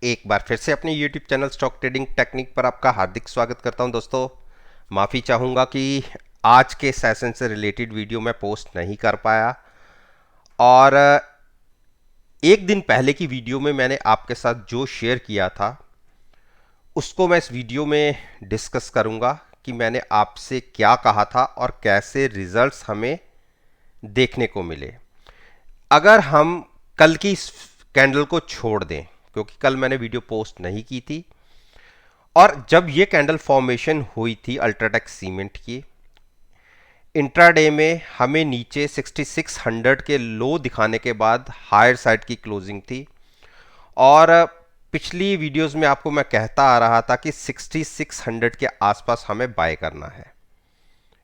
एक बार फिर से अपने YouTube channel stock trading technique पर आपका हार्दिक स्वागत करता हूं। दोस्तों, माफ़ी चाहूँगा कि आज के सेशन से रिलेटेड वीडियो मैं पोस्ट नहीं कर पाया, और एक दिन पहले की वीडियो में मैंने आपके साथ जो शेयर किया था उसको मैं इस वीडियो में डिस्कस करूँगा कि मैंने आपसे क्या कहा था और कैसे रिजल्ट्स हमें देखने को मिले। अगर हम कल की इस कैंडल को छोड़ दें, क्योंकि कल मैंने वीडियो पोस्ट नहीं की थी, और जब ये कैंडल फॉर्मेशन हुई थी अल्ट्राटेक सीमेंट की, इंट्राडे में हमें नीचे 6600 के लो दिखाने के बाद हायर साइड की क्लोजिंग थी। और पिछली वीडियोस में आपको मैं कहता आ रहा था कि 6600 के आसपास हमें बाय करना है।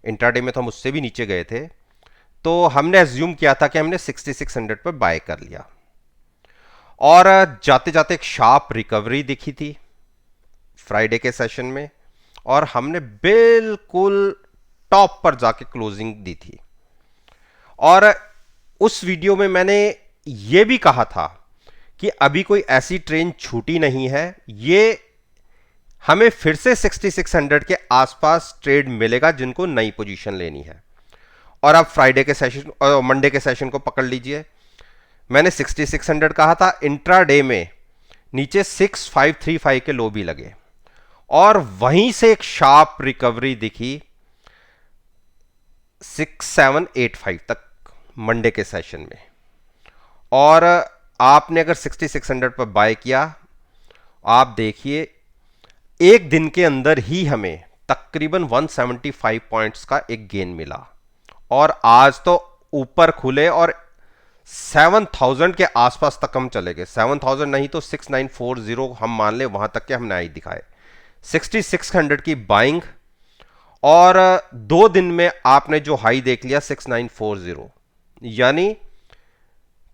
इंट्राडे में तो हम उससे भी नीचे गए थे, तो हमने एज्यूम किया था कि हमने 6600 पर बाय कर लिया, और जाते जाते एक शार्प रिकवरी दिखी थी फ्राइडे के सेशन में, और हमने बिल्कुल टॉप पर जाके क्लोजिंग दी थी। और उस वीडियो में मैंने ये भी कहा था कि अभी कोई ऐसी ट्रेन छूटी नहीं है, ये हमें फिर से 6600 के आसपास ट्रेड मिलेगा जिनको नई पोजीशन लेनी है। और अब फ्राइडे के सेशन और मंडे के सेशन को पकड़ लीजिए, मैंने 6600 कहा था, इंट्राडे में नीचे 6535 के लो भी लगे, और वहीं से एक शार्प रिकवरी दिखी 6785 तक मंडे के सेशन में। और आपने अगर 6600 पर बाय किया, आप देखिए एक दिन के अंदर ही हमें तकरीबन 175 पॉइंट्स का एक गेन मिला, और आज तो ऊपर खुले और 7000 के आसपास तक हम चले गए। 7000 नहीं तो 6940 हम मान ले, वहां तक के हमने आई दिखाए। 6600 की बाइंग, और 2 दिन में आपने जो हाई देख लिया 6940, यानी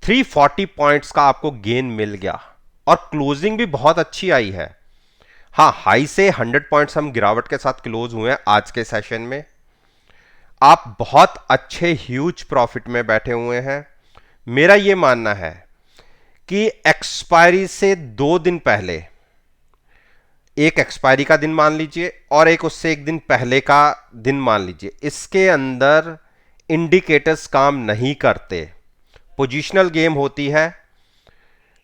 340 पॉइंट्स का आपको गेन मिल गया, और क्लोजिंग भी बहुत अच्छी आई है। हाँ, हाई से 100 पॉइंट्स हम गिरावट के साथ क्लोज हुए हैं आज के सेशन में। आप बहुत अच्छे ह्यूज प्रॉफिट में बैठे हुए हैं। मेरा यह मानना है कि एक्सपायरी से 2 दिन पहले, एक एक्सपायरी का दिन मान लीजिए और एक उससे एक दिन पहले का दिन मान लीजिए, इसके अंदर इंडिकेटर्स काम नहीं करते। पोजीशनल गेम होती है,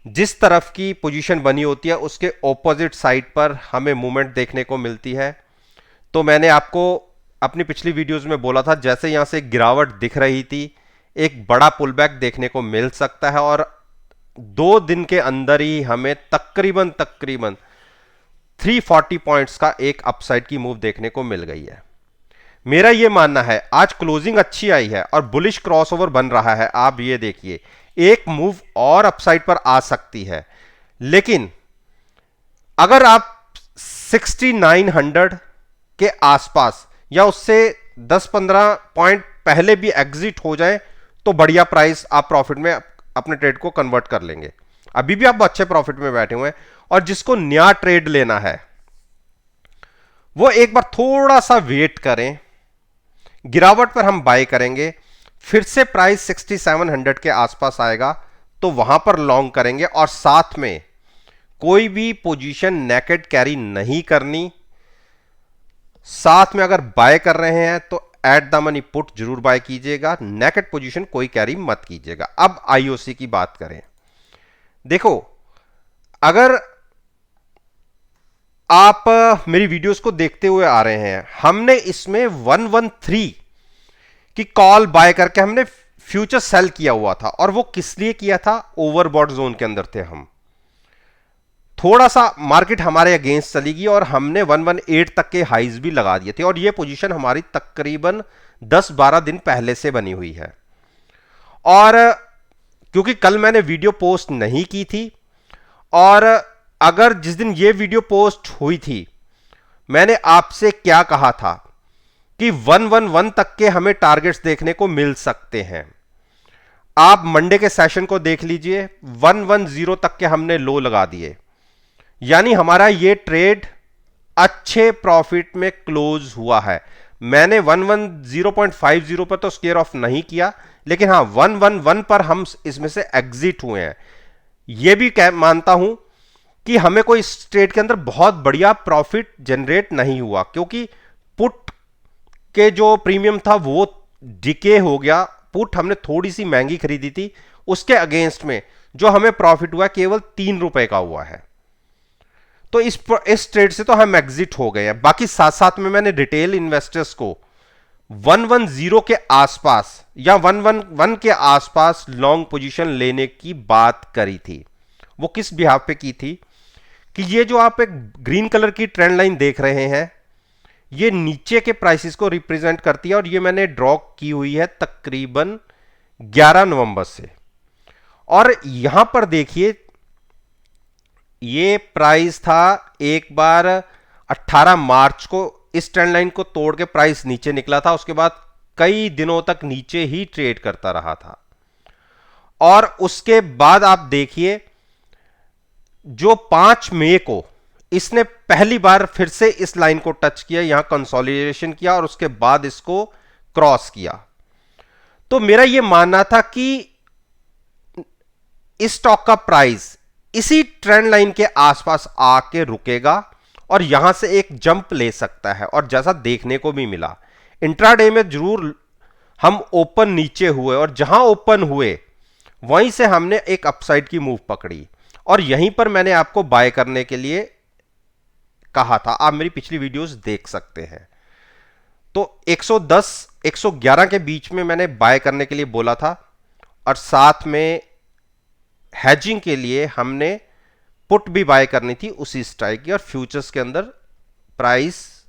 जिस तरफ की पोजीशन बनी होती है उसके ऑपोजिट साइड पर हमें मूवमेंट देखने को मिलती है। तो मैंने आपको अपनी पिछली वीडियोस में बोला था, जैसे यहां से गिरावट दिख रही थी, एक बड़ा पुलबैक देखने को मिल सकता है, और 2 दिन के अंदर ही हमें तकरीबन 340 पॉइंट्स का एक अपसाइड की मूव देखने को मिल गई है। मेरा यह मानना है, आज क्लोजिंग अच्छी आई है और बुलिश क्रॉसओवर बन रहा है। आप ये देखिए, एक मूव और अपसाइड पर आ सकती है, लेकिन अगर आप 6900 के आसपास या उससे 10-15 पॉइंट पहले भी एग्जिट हो जाए तो बढ़िया प्राइस आप प्रॉफिट में अपने ट्रेड को कन्वर्ट कर लेंगे। अभी भी आप अच्छे प्रॉफिट में बैठे हुए हैं, और जिसको नया ट्रेड लेना है वो एक बार थोड़ा सा वेट करें। गिरावट पर हम बाय करेंगे, फिर से प्राइस 6700 के आसपास आएगा तो वहां पर लॉन्ग करेंगे, और साथ में कोई भी पोजीशन नेकेड कैरी नहीं करनी। साथ में अगर बाय कर रहे हैं तो एट द मनी पुट जरूर बाय कीजिएगा, नेकेड पोजीशन कोई कैरी मत कीजिएगा। अब आईओसी की बात करें, देखो, अगर आप मेरी वीडियोस को देखते हुए आ रहे हैं, हमने इसमें 113 की कॉल बाय करके हमने फ्यूचर सेल किया हुआ था, और वो किस लिए किया था? ओवरबॉट जोन के अंदर थे हम। थोड़ा सा मार्केट हमारे अगेंस्ट चली गई और हमने 118 तक के हाइज भी लगा दिए थे, और ये पोजीशन हमारी तकरीबन 10-12 दिन पहले से बनी हुई है। और क्योंकि कल मैंने वीडियो पोस्ट नहीं की थी, और अगर जिस दिन ये वीडियो पोस्ट हुई थी, मैंने आपसे क्या कहा था कि 111 तक के हमें टारगेट्स देखने को मिल सकते हैं। आप मंडे के सेशन को देख लीजिए, 110 तक के हमने लो लगा दिए, यानी हमारा ये ट्रेड अच्छे प्रॉफिट में क्लोज हुआ है। मैंने 110.50 पर तो स्केयर ऑफ नहीं किया, लेकिन हां 111 पर हम इसमें से एग्जिट हुए हैं। यह भी मानता हूं कि हमें कोई इस ट्रेड के अंदर बहुत बढ़िया प्रॉफिट जनरेट नहीं हुआ, क्योंकि पुट के जो प्रीमियम था वो डिके हो गया। पुट हमने थोड़ी सी महंगी खरीदी थी, उसके अगेंस्ट में जो हमें प्रॉफिट हुआ केवल 3 रुपए का हुआ है। तो इस ट्रेड से तो हम एग्जिट हो गए हैं। बाकी साथ साथ में मैंने रिटेल इन्वेस्टर्स को 110 के आसपास या 111 के आसपास लॉन्ग पोजीशन लेने की बात करी थी। वो किस बिहाफ पे की थी कि ये जो आप एक ग्रीन कलर की ट्रेंड लाइन देख रहे हैं, ये नीचे के प्राइसेस को रिप्रेजेंट करती है, और ये मैंने ड्रॉ की हुई है तकरीबन 11 नवंबर से। और यहां पर देखिए, ये प्राइस था एक बार 18 मार्च को, इस ट्रेंड लाइन को तोड़ के प्राइस नीचे निकला था। उसके बाद कई दिनों तक नीचे ही ट्रेड करता रहा था, और उसके बाद आप देखिए जो 5 मई को इसने पहली बार फिर से इस लाइन को टच किया, यहां कंसोलिडेशन किया और उसके बाद इसको क्रॉस किया। तो मेरा यह मानना था कि इस स्टॉक का प्राइस इसी ट्रेंड लाइन के आसपास आके रुकेगा और यहां से एक जंप ले सकता है, और जैसा देखने को भी मिला इंट्राडे में जरूर हम ओपन नीचे हुए, और जहां ओपन हुए वहीं से हमने एक अपसाइड की मूव पकड़ी, और यहीं पर मैंने आपको बाय करने के लिए कहा था। आप मेरी पिछली वीडियोस देख सकते हैं। तो 110 111 के बीच में मैंने बाय करने के लिए बोला था, और साथ में हैजिंग के लिए हमने पुट भी बाय करनी थी उसी स्ट्राइक की, और फ्यूचर्स के अंदर प्राइस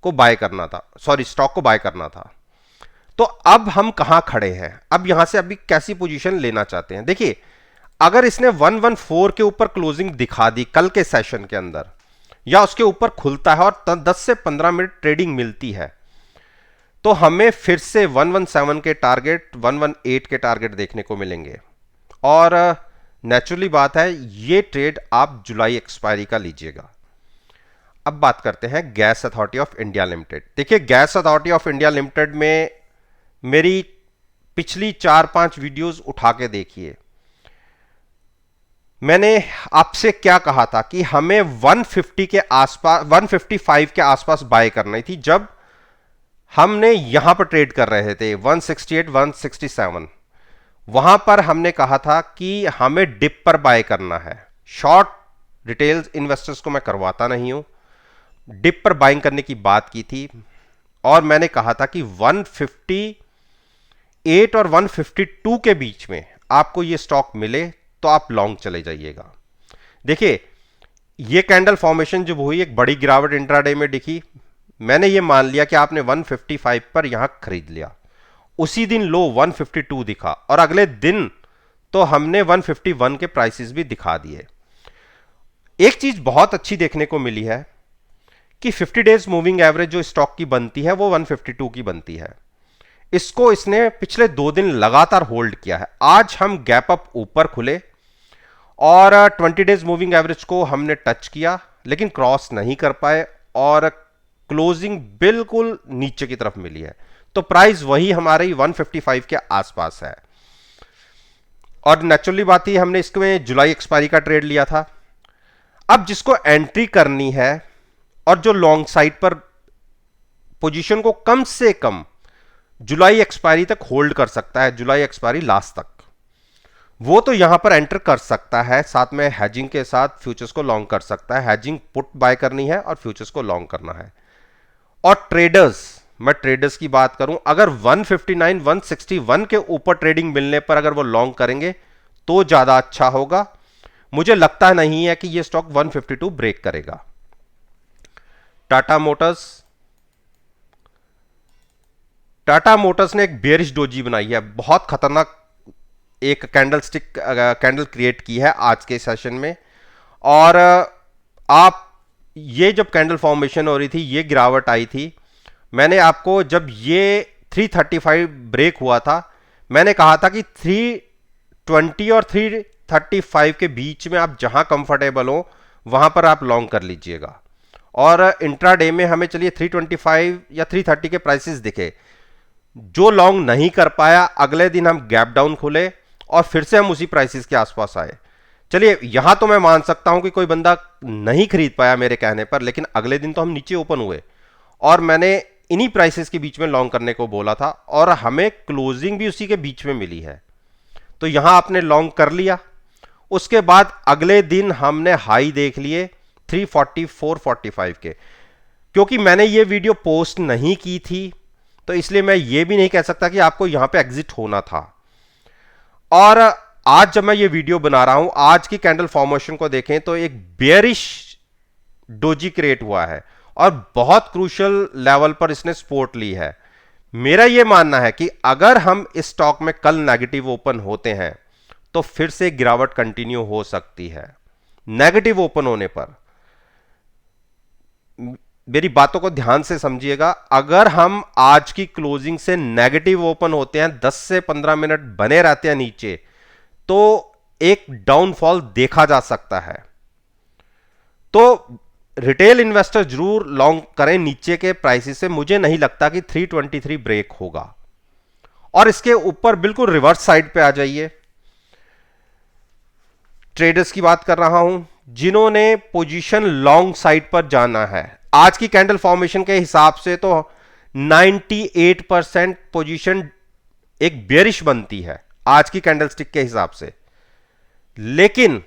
को बाय करना था, सॉरी स्टॉक को बाय करना था। तो अब हम कहां खड़े हैं, अब यहां से अभी कैसी पोजीशन लेना चाहते हैं। देखिए, अगर इसने 114 के ऊपर क्लोजिंग दिखा दी कल के सेशन के अंदर, या उसके ऊपर खुलता है और 10 से 15 मिनट ट्रेडिंग मिलती है, तो हमें फिर से 117 के टारगेट, 118 के टारगेट देखने को मिलेंगे। और नेचुरली बात है, ये ट्रेड आप जुलाई एक्सपायरी का लीजिएगा। अब बात करते हैं Gas Authority of India Limited. देखिए, Gas Authority of India Limited में मेरी पिछली 4-5 वीडियोस उठा के देखिए, मैंने आपसे क्या कहा था कि हमें 150 के आसपास, 155 के आसपास बाय करनी थी, जब हमने यहां पर ट्रेड कर रहे थे 168 167। वहां पर हमने कहा था कि हमें डिप पर बाय करना है। शॉर्ट रिटेल इन्वेस्टर्स को मैं करवाता नहीं हूं, डिप पर बाइंग करने की बात की थी, और मैंने कहा था कि 158 और 152 के बीच में आपको ये स्टॉक मिले तो आप लॉन्ग चले जाइएगा। देखिए, ये कैंडल फॉर्मेशन जब हुई, एक बड़ी गिरावट इंट्राडे में दिखी, मैंने ये मान लिया कि आपने 155 पर यहां खरीद लिया। उसी दिन लो 152 दिखा, और अगले दिन तो हमने 151 के प्राइसेस भी दिखा दिए। एक चीज बहुत अच्छी देखने को मिली है कि 50 डेज मूविंग एवरेज जो स्टॉक की बनती है वो 152 की बनती है। इसको इसने पिछले 2 दिन लगातार होल्ड किया है। आज हम गैप अप ऊपर खुले और 20 डेज मूविंग एवरेज को हमने टच किया, लेकिन क्रॉस नहीं कर पाए, और क्लोजिंग बिल्कुल नीचे की तरफ मिली है। तो प्राइस वही हमारी 155 के आसपास है, और नेचुरली बात ही हमने इसमें जुलाई एक्सपायरी का ट्रेड लिया था। अब जिसको एंट्री करनी है और जो लॉन्ग साइड पर पोजीशन को कम से कम जुलाई एक्सपायरी तक होल्ड कर सकता है, जुलाई एक्सपायरी लास्ट तक, वो तो यहां पर एंटर कर सकता है। साथ में हैजिंग के साथ फ्यूचर्स को लॉन्ग कर सकता है। हैजिंग पुट बाय करनी है और फ्यूचर्स को लॉन्ग करना है। और ट्रेडर्स, मैं ट्रेडर्स की बात करूं, अगर 159 161 के ऊपर ट्रेडिंग मिलने पर अगर वो लॉन्ग करेंगे तो ज्यादा अच्छा होगा। मुझे लगता नहीं है कि ये स्टॉक 152 ब्रेक करेगा। टाटा मोटर्स ने एक बेयरिश डोजी बनाई है, बहुत खतरनाक एक कैंडल क्रिएट की है आज के सेशन में। और आप ये जब कैंडल फॉर्मेशन हो रही थी, ये गिरावट आई थी, मैंने आपको जब ये 335 ब्रेक हुआ था, मैंने कहा था कि 320 और 335 के बीच में आप जहां कंफर्टेबल हो वहां पर आप लॉन्ग कर लीजिएगा। और इंट्राडे में हमें चलिए 325 या 330 के प्राइसेस दिखे, जो लॉन्ग नहीं कर पाया, अगले दिन हम गैप डाउन खुले और फिर से हम उसी प्राइसेस के आसपास आए। चलिए यहां तो मैं मान सकता हूं कि कोई बंदा नहीं खरीद पाया मेरे कहने पर, लेकिन अगले दिन तो हम नीचे ओपन हुए और मैंने इन्हीं प्राइसेस के बीच में लॉन्ग करने को बोला था और हमें क्लोजिंग भी उसी के बीच में मिली है। तो यहां आपने लॉन्ग कर लिया। उसके बाद अगले दिन हमने हाई देख लिए 344.45 के। क्योंकि मैंने ये वीडियो पोस्ट नहीं की थी तो इसलिए मैं ये भी नहीं कह सकता कि आपको यहां पे एग्जिट होना था। और आज जब मैं ये वीडियो बना रहा हूं, आज की कैंडल फॉर्मेशन को देखें तो एक बेयरिश डोजी क्रिएट हुआ है और बहुत क्रूशियल लेवल पर इसने सपोर्ट ली है। मेरा यह मानना है कि अगर हम इस स्टॉक में कल नेगेटिव ओपन होते हैं तो फिर से गिरावट कंटिन्यू हो सकती है। नेगेटिव ओपन होने पर मेरी बातों को ध्यान से समझिएगा, अगर हम आज की क्लोजिंग से नेगेटिव ओपन होते हैं, 10 से 15 मिनट बने रहते हैं नीचे, तो एक डाउनफॉल देखा जा सकता है। तो रिटेल इन्वेस्टर जरूर लॉन्ग करें नीचे के प्राइसेस से। मुझे नहीं लगता कि 323 ब्रेक होगा। और इसके ऊपर बिल्कुल रिवर्स साइड पे आ जाइए। ट्रेडर्स की बात कर रहा हूं जिन्होंने पोजीशन लॉन्ग साइड पर जाना है। आज की कैंडल फॉर्मेशन के हिसाब से तो 98% पोजीशन एक बेयरिश बनती है आज की कैंडल स्टिक के हिसाब से। लेकिन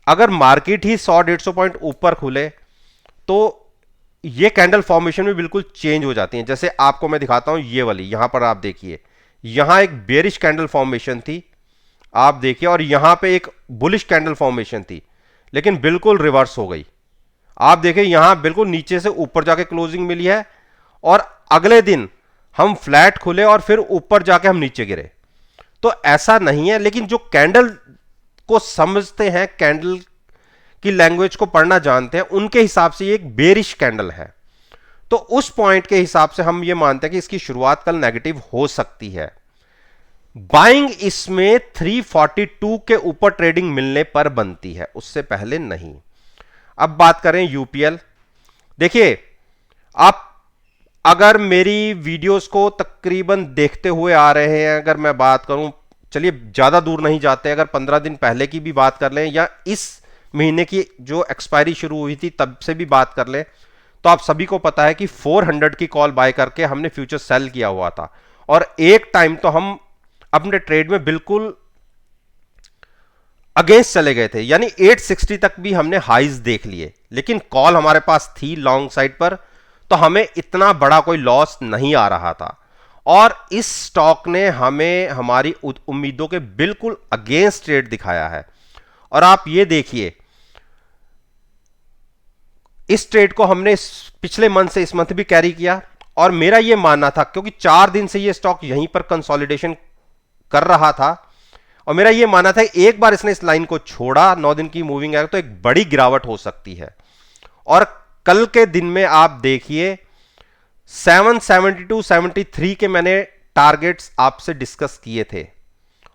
अगर मार्केट ही 100-150 पॉइंट ऊपर खुले तो ये कैंडल फॉर्मेशन भी बिल्कुल चेंज हो जाती है। जैसे आपको मैं दिखाता हूं, ये वाली यहां पर आप देखिए, यहां एक बेयरिश कैंडल फॉर्मेशन थी, आप देखिए, और यहां पे एक बुलिश कैंडल फॉर्मेशन थी, लेकिन बिल्कुल रिवर्स हो गई। आप देखिए यहां बिल्कुल नीचे से ऊपर जाके क्लोजिंग मिली है और अगले दिन हम फ्लैट खुले और फिर ऊपर जाके हम नीचे गिरे। तो ऐसा नहीं है, लेकिन जो कैंडल को समझते हैं, कैंडल की लैंग्वेज को पढ़ना जानते हैं, उनके हिसाब से ये एक बेरिश कैंडल है। तो उस पॉइंट के हिसाब से हम ये मानते हैं कि इसकी शुरुआत कल नेगेटिव हो सकती है। बाइंग इसमें 342 के ऊपर ट्रेडिंग मिलने पर बनती है, उससे पहले नहीं। अब बात करें यूपीएल। देखिए, आप अगर मेरी वीडियोस को तकरीबन देखते हुए आ रहे हैं, अगर मैं बात करूं, चलिए ज्यादा दूर नहीं जाते, अगर 15 दिन पहले की भी बात कर लें या इस महीने की जो एक्सपायरी शुरू हुई थी तब से भी बात कर लें, तो आप सभी को पता है कि 400 की कॉल बाय करके हमने फ्यूचर सेल किया हुआ था और एक टाइम तो हम अपने ट्रेड में बिल्कुल अगेंस्ट चले गए थे, यानी 860 तक भी हमने हाइज देख लिए, लेकिन कॉल हमारे पास थी लॉन्ग साइड पर, तो हमें इतना बड़ा कोई लॉस नहीं आ रहा था। और इस स्टॉक ने हमें हमारी उम्मीदों के बिल्कुल अगेंस्ट ट्रेड दिखाया है। और आप ये देखिए, इस ट्रेड को हमने पिछले मंथ से इस मंथ भी कैरी किया और मेरा यह मानना था, क्योंकि 4 दिन से यह स्टॉक यहीं पर कंसोलिडेशन कर रहा था और मेरा यह मानना था एक बार इसने इस लाइन को छोड़ा, 9 दिन की मूविंग है, तो एक बड़ी गिरावट हो सकती है। और कल के दिन में आप देखिए 772 73 के मैंने टारगेट्स आपसे डिस्कस किए थे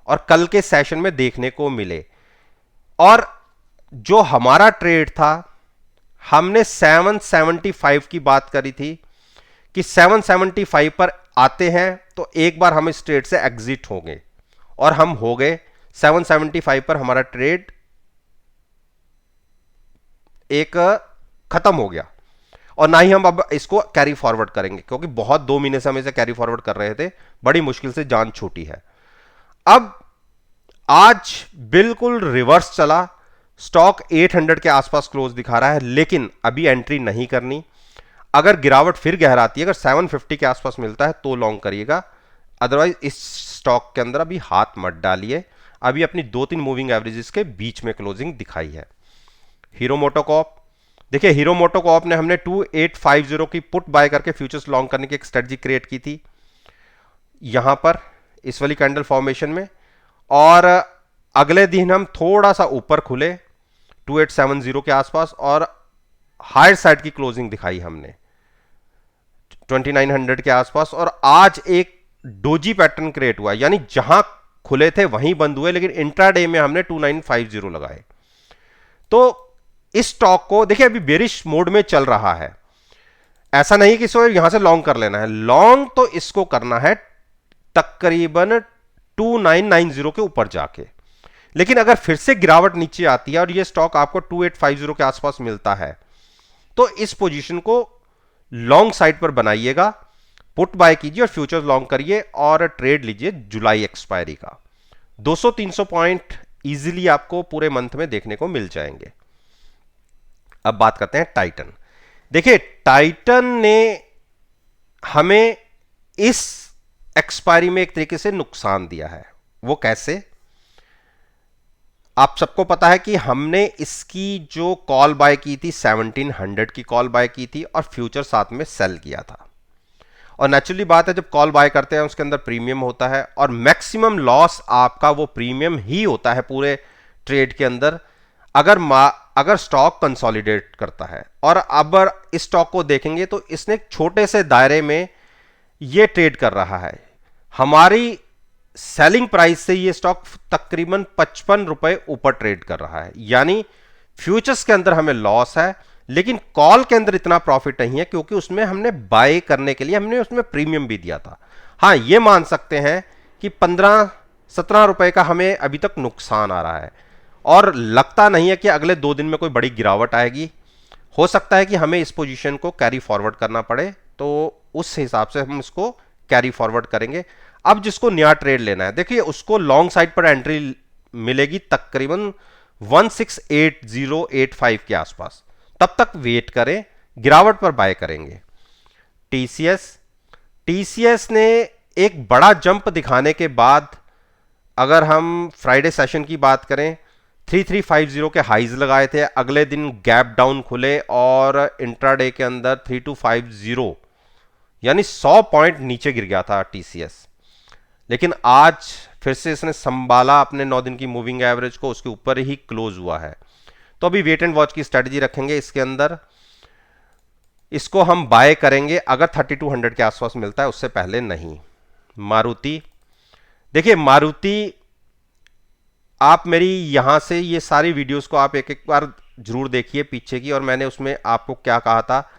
और कल के सेशन में देखने को मिले। और जो हमारा ट्रेड था, हमने 775 की बात करी थी कि 775 पर आते हैं तो एक बार हम इस ट्रेड से एग्जिट होंगे, और हम हो गए। 775 पर हमारा ट्रेड एक खत्म हो गया और ना ही हम अब इसको कैरी फॉरवर्ड करेंगे, क्योंकि बहुत 2 महीने से हम इसे कैरी फॉरवर्ड कर रहे थे, बड़ी मुश्किल से जान छूटी है। अब आज बिल्कुल रिवर्स चला, स्टॉक 800 के आसपास क्लोज दिखा रहा है, लेकिन अभी एंट्री नहीं करनी। अगर गिरावट फिर गहराती है, अगर 750 के आसपास मिलता है तो लॉन्ग करिएगा, अदरवाइज इस स्टॉक के अंदर अभी हाथ मत डालिए। अभी अपनी 2-3 मूविंग एवरेजेस के बीच में क्लोजिंग दिखाई है। हीरो मोटोकॉर्प, देखिए हीरो मोटोकॉर्प ने हमने 2850 की पुट बाय करके फ्यूचर्स लॉन्ग करने की एक स्ट्रेटजी क्रिएट की थी यहां पर इस वाली कैंडल फॉर्मेशन में, और अगले दिन हम थोड़ा सा ऊपर खुले 2870 के आसपास और हायर साइड की क्लोजिंग दिखाई हमने 2900 के आसपास। और आज एक डोजी पैटर्न क्रिएट हुआ, यानी जहां खुले थे वहीं बंद हुए, लेकिन इंट्राडे में हमने 2950 लगाए। तो इस स्टॉक को देखिए अभी बेरिश मोड में चल रहा है, ऐसा नहीं कि इसको यहां से लॉन्ग कर लेना है। लॉन्ग तो इसको करना है तकरीबन 2990 के ऊपर जाके, लेकिन अगर फिर से गिरावट नीचे आती है और ये स्टॉक आपको 2850 के आसपास मिलता है, तो इस पोजीशन को लॉन्ग साइड पर बनाइएगा, पुट बाय कीजिए और फ्यूचर्स लॉन्ग करिए और ट्रेड लीजिए जुलाई एक्सपायरी का। 200-300 पॉइंट इजीली आपको पूरे मंथ में देखने को मिल जाएंगे। अब बात करते हैं टाइटन। देखिए, टाइटन ने हमें इस एक्सपायरी में एक तरीके से नुकसान दिया है। वो कैसे? आप सबको पता है कि हमने इसकी जो कॉल बाय की थी 1700 की कॉल बाय की थी और फ्यूचर साथ में सेल किया था। और नेचुरली बात है, जब कॉल बाय करते हैं उसके अंदर प्रीमियम होता है और मैक्सिमम लॉस आपका वो प्रीमियम ही होता है पूरे ट्रेड के अंदर, अगर स्टॉक कंसोलिडेट करता है। और अब इस स्टॉक को देखेंगे तो इसने एक छोटे से दायरे में ये ट्रेड कर रहा है। हमारी सेलिंग प्राइस से ये स्टॉक तकरीबन 55 रुपए ऊपर ट्रेड कर रहा है, यानी फ्यूचर्स के अंदर हमें लॉस है, लेकिन कॉल के अंदर इतना प्रॉफिट नहीं है क्योंकि उसमें हमने बाय करने के लिए हमने उसमें प्रीमियम भी दिया था। हाँ, ये मान सकते हैं कि 15-17 रुपए का हमें अभी तक नुकसान आ रहा है और लगता नहीं है कि अगले 2 दिन में कोई बड़ी गिरावट आएगी। हो सकता है कि हमें इस पोजीशन को कैरी फॉरवर्ड करना पड़े, तो उस हिसाब से हम इसको कैरी फॉरवर्ड करेंगे। अब जिसको नया ट्रेड लेना है, देखिए उसको लॉन्ग साइड पर एंट्री मिलेगी तकरीबन 168085 के आसपास। तब तक वेट करें, गिरावट पर बाय करेंगे। टीसीएस ने एक बड़ा जंप दिखाने के बाद, अगर हम फ्राइडे सेशन की बात करें, 3350 के हाइज लगाए थे, अगले दिन गैप डाउन खुले और इंट्राडे के अंदर 3250 यानी 100 पॉइंट नीचे गिर गया था टीसीएस। लेकिन आज फिर से इसने संभाला अपने 9 दिन की मूविंग एवरेज को, उसके ऊपर ही क्लोज हुआ है। तो अभी वेट एंड वॉच की स्ट्रेटजी रखेंगे इसके अंदर। इसको हम बाय करेंगे अगर 3200 के आसपास मिलता है, उससे पहले नहीं। मारुति, देखिए मारुति, आप मेरी यहां से ये सारी वीडियोस को आप एक एक बार जरूर देखिए पीछे की, और मैंने उसमें आपको क्या कहा था।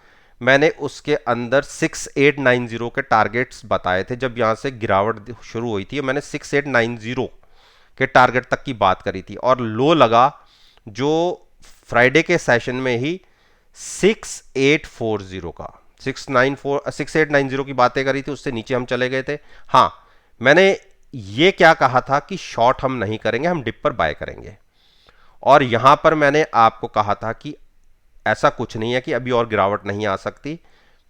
मैंने उसके अंदर 6890 के टारगेट्स बताए थे जब यहां से गिरावट शुरू हुई थी। मैंने 6890 के टारगेट तक की बात करी थी और लो लगा जो फ्राइडे के सेशन में ही 6840 का, 6890 की बातें करी थी, उससे नीचे हम चले गए थे। हाँ, मैंने ये क्या कहा था कि शॉर्ट हम नहीं करेंगे, हम डिप पर बाय करेंगे। और यहां पर मैंने आपको कहा था कि ऐसा कुछ नहीं है कि अभी और गिरावट नहीं आ सकती,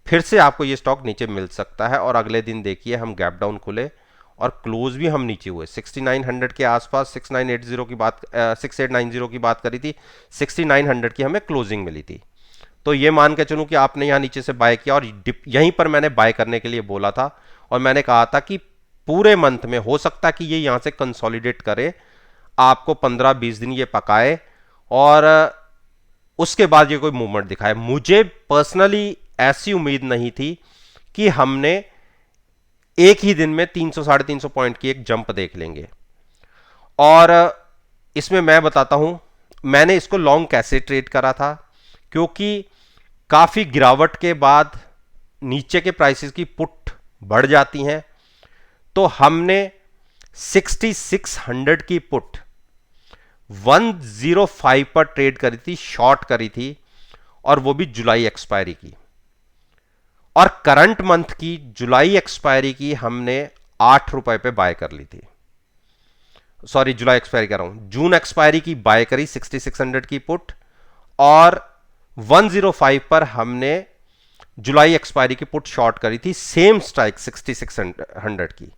फिर से आपको ये स्टॉक नीचे मिल सकता है। और अगले दिन देखिए हम गैप डाउन खुले और क्लोज भी हम नीचे हुए 6900 के आसपास। 6980 की बात 6890 की बात करी थी, 6900 की हमें क्लोजिंग मिली थी। तो ये मान के चलूं कि आपने यहाँ नीचे से बाय किया और यहीं पर मैंने बाय करने के लिए बोला था और मैंने कहा था कि पूरे मंथ में हो सकता है कि ये यहाँ से कंसोलिडेट करे, आपको 15-20 दिन ये पकाए और उसके बाद ये कोई मूवमेंट दिखाए। मुझे पर्सनली ऐसी उम्मीद नहीं थी कि हमने एक ही दिन में 300-350 पॉइंट की एक जंप देख लेंगे। और इसमें मैं बताता हूं मैंने इसको लॉन्ग कैसे ट्रेड करा था, क्योंकि काफी गिरावट के बाद नीचे के प्राइसेस की पुट बढ़ जाती हैं, तो हमने 6600 की पुट 105 पर ट्रेड करी थी, शॉर्ट करी थी, और वो भी जुलाई एक्सपायरी की। और करंट मंथ की जुलाई एक्सपायरी की हमने 8 रुपए पे बाय कर ली थी। सॉरी, जुलाई एक्सपायरी कर रहा हूं, जून एक्सपायरी की बाय करी 6600 की पुट, और 105 पर हमने जुलाई एक्सपायरी की पुट शॉर्ट करी थी, सेम स्ट्राइक 6600 की,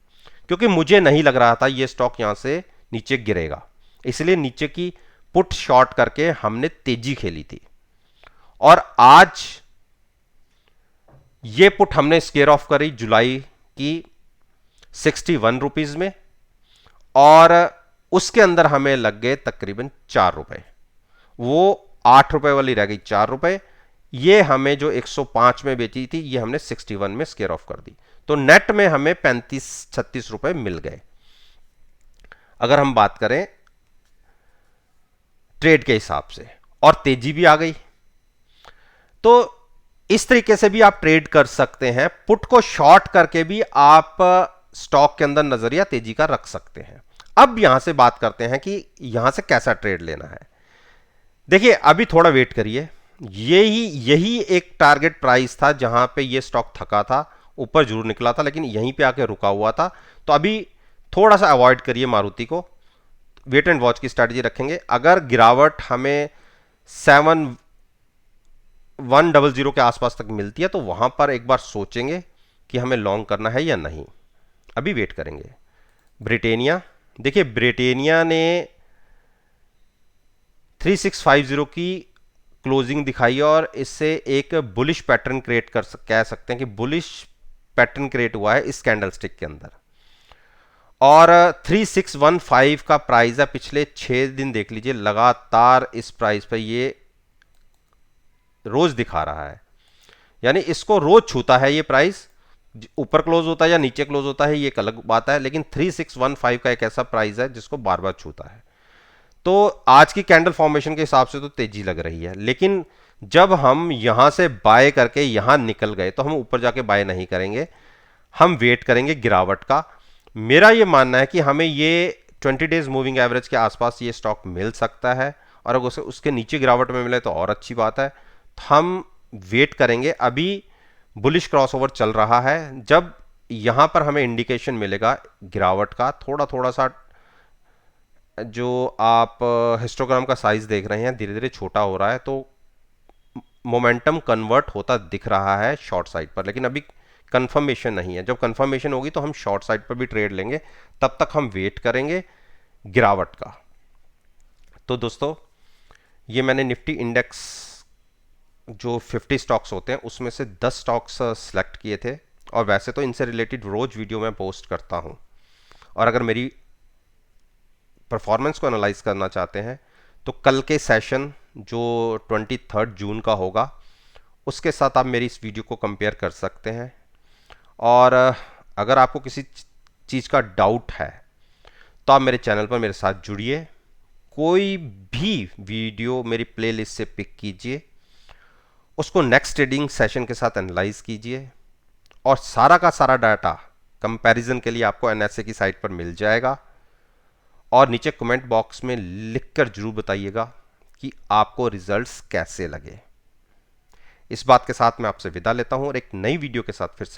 क्योंकि मुझे नहीं लग रहा था ये स्टॉक यहां से नीचे गिरेगा, इसलिए नीचे की पुट शॉर्ट करके हमने तेजी खेली थी। और आज ये पुट हमने स्केयर ऑफ करी जुलाई की 61 रुपीज में, और उसके अंदर हमें लग गए तकरीबन 4 रुपए। वो 8 रुपए वाली रह गई 4 रुपए, ये हमें जो 105 में बेची थी ये हमने 61 में स्केयर ऑफ कर दी। तो नेट में हमें 35-36 रुपए मिल गए। अगर हम बात करें ट्रेड के हिसाब से, और तेजी भी आ गई, तो इस तरीके से भी आप ट्रेड कर सकते हैं। पुट को शॉर्ट करके भी आप स्टॉक के अंदर नजरिया तेजी का रख सकते हैं। अब यहां से बात करते हैं कि यहां से कैसा ट्रेड लेना है। देखिए अभी थोड़ा वेट करिए, यही एक टारगेट प्राइस था जहां पे ये स्टॉक थका था, ऊपर जरूर निकला था लेकिन यहीं पे आके रुका हुआ था। तो अभी थोड़ा सा अवॉइड करिए मारुति को, वेट एंड वॉच की स्ट्रैटेजी रखेंगे। अगर गिरावट हमें 7100 के आसपास तक मिलती है तो वहां पर एक बार सोचेंगे कि हमें लॉन्ग करना है या नहीं, अभी वेट करेंगे। ब्रिटेनिया, देखिए ब्रिटेनिया ने 3650 की क्लोजिंग दिखाई और इससे एक बुलिश पैटर्न क्रिएट कह सकते हैं कि बुलिश पैटर्न क्रिएट हुआ है इस कैंडलस्टिक के अंदर। और 3615 का प्राइस है, पिछले 6 दिन देख लीजिए लगातार इस प्राइस पे ये रोज दिखा रहा है, यानी इसको रोज छूता है ये प्राइस। ऊपर क्लोज होता है या नीचे क्लोज होता है ये एक अलग बात है, लेकिन 3615 का एक ऐसा प्राइस है जिसको बार बार छूता है। तो आज की कैंडल फॉर्मेशन के हिसाब से तो तेजी लग रही है, लेकिन जब हम यहां से बाय करके यहां निकल गए तो हम ऊपर जाके बाय नहीं करेंगे, हम वेट करेंगे गिरावट का। मेरा ये मानना है कि हमें ये 20 डेज मूविंग एवरेज के आसपास ये स्टॉक मिल सकता है, और अगर उसके नीचे गिरावट में मिले तो और अच्छी बात है। तो हम वेट करेंगे। अभी बुलिश क्रॉसओवर चल रहा है, जब यहां पर हमें इंडिकेशन मिलेगा गिरावट का, थोड़ा थोड़ा सा जो आप हिस्टोग्राम का साइज देख रहे हैं धीरे धीरे छोटा हो रहा है, तो मोमेंटम कन्वर्ट होता दिख रहा है शॉर्ट साइड पर, लेकिन अभी कंफर्मेशन नहीं है। जब कंफर्मेशन होगी तो हम शॉर्ट साइड पर भी ट्रेड लेंगे, तब तक हम वेट करेंगे गिरावट का। तो दोस्तों ये मैंने निफ्टी इंडेक्स जो 50 स्टॉक्स होते हैं उसमें से 10 स्टॉक्स सेलेक्ट किए थे, और वैसे तो इनसे रिलेटेड रोज वीडियो मैं पोस्ट करता हूं, और अगर मेरी परफॉर्मेंस को एनालाइज करना चाहते हैं तो कल के सेशन जो 23 जून का होगा उसके साथ आप मेरी इस वीडियो को कंपेयर कर सकते हैं। और अगर आपको किसी चीज़ का डाउट है तो आप मेरे चैनल पर मेरे साथ जुड़िए, कोई भी वीडियो मेरी प्लेलिस्ट से पिक कीजिए, उसको नेक्स्ट ट्रेडिंग सेशन के साथ एनालाइज कीजिए, और सारा का सारा डाटा कंपैरिजन के लिए आपको एनएसए की साइट पर मिल जाएगा। और नीचे कमेंट बॉक्स में लिखकर जरूर बताइएगा कि आपको रिजल्ट्स कैसे लगे। इस बात के साथ मैं आपसे विदा लेता हूं और एक नई वीडियो के साथ फिर से